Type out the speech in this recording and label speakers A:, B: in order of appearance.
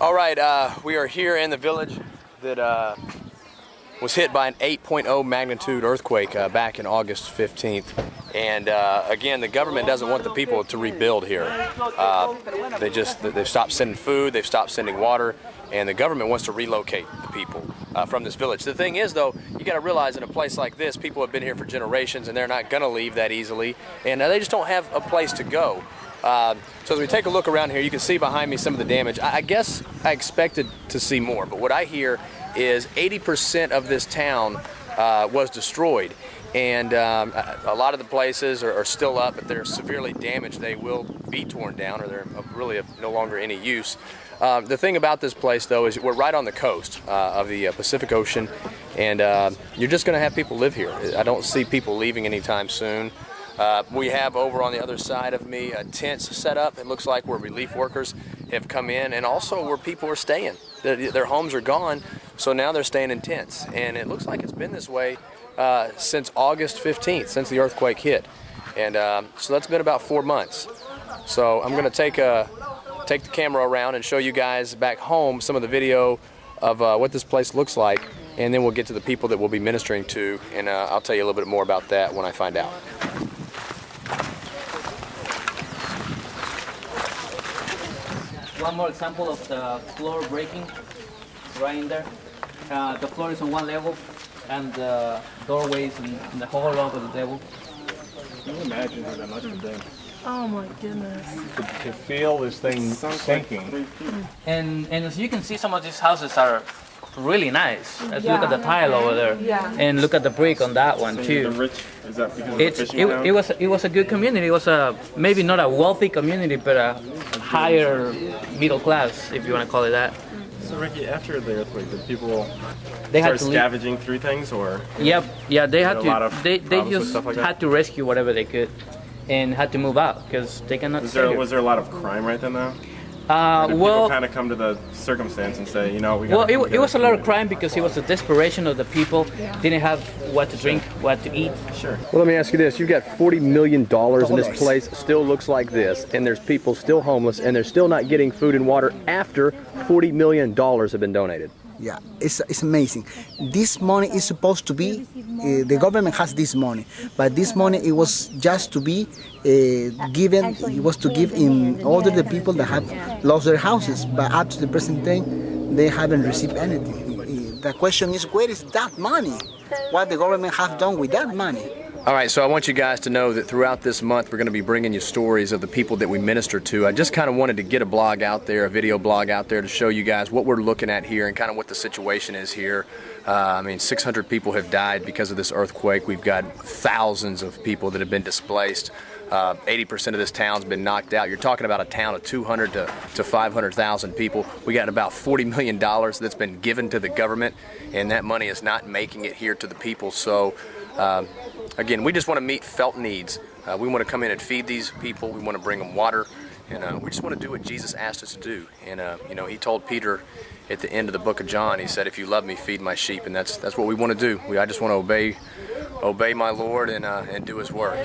A: All right, we are here in the village that was hit by an 8.0 magnitude earthquake back in August 15th. And again, the government doesn't want the people to rebuild here. They've stopped sending food, they've stopped sending water, and the government wants to relocate the people from this village. The thing is, though, you got to realize in a place like this, people have been here for generations and they're not going to leave that easily, and they just don't have a place to go. So as we take a look around here, you can see behind me some of the damage. I guess I expected to see more, but what I hear is 80% of this town was destroyed. And a lot of the places are still up, but they're severely damaged. They will be torn down, or they're really of no longer any use. The thing about this place, though, is we're right on the coast of the Pacific Ocean, and you're just going to have people live here. I don't see people leaving anytime soon. We have over on the other side of me tents set up. It looks like where relief workers have come in, and also where people are staying. Their homes are gone, so now they're staying in tents. And it looks like it's been this way since August 15th, since the earthquake hit. And so that's been about 4 months. So I'm going to take the camera around and show you guys back home some of the video of what this place looks like, and then we'll get to the people that we'll be ministering to, and I'll tell you a little bit more about that when I find out.
B: One more example of the floor breaking right in there. The floor is on one level, and the doorways and the whole lot of the level.
C: Can you imagine how that much of a thing?
D: Oh my goodness.
C: To feel this thing sinking.
B: And as you can see, some of these houses are really nice. Let's look at the tile over there, and look at the brick on that one too.
C: Is that because
B: it was a good community. It was maybe not a wealthy community, but a higher middle class, if you want to call it that.
C: So Ricky, after the earthquake, did people
B: They
C: start
B: had to
C: scavenging through things, or?
B: Yep, yeah, they had
C: a lot of
B: to. They
C: problems with
B: just
C: stuff like that?
B: had to rescue whatever they could, and had to move out because they cannot.
C: Was
B: stay here.
C: there a lot of crime right then, though? Or did people
B: Well,
C: kind of come to the circumstance and say, you know, we
B: well,
C: gotta
B: it was a lot of crime because it was the desperation of the people. Didn't have what to drink, what to eat.
C: Sure.
A: Well, let me ask you this. You've got $40 million in this place, still looks like this, and there's people still homeless, and they're still not getting food and water after $40 million have been donated.
E: Yeah, it's amazing. This money is supposed to be, the government has this money, but this money, it was just to be given, it was to give in order the people that have lost their houses, but up to the present day, they haven't received anything. The question is, where is that money? What the government have done with that money?
A: All right, so I want you guys to know that throughout this month, we're going to be bringing you stories of the people that we minister to. I just kind of wanted to get a blog out there, a video blog out there to show you guys what we're looking at here and kind of what the situation is here. I mean, 600 people have died because of this earthquake. We've got thousands of people that have been displaced. 80% of this town's been knocked out. You're talking about a town of 200 to 500,000 people. We got about $40 million that's been given to the government, and that money is not making it here to the people. So again, we just want to meet felt needs. We want to come in and feed these people. We want to bring them water, and we just want to do what Jesus asked us to do. And you know, he told Peter at the end of the book of John, he said, "If you love me, feed my sheep." And that's what we want to do. I just want to obey my Lord and do His work.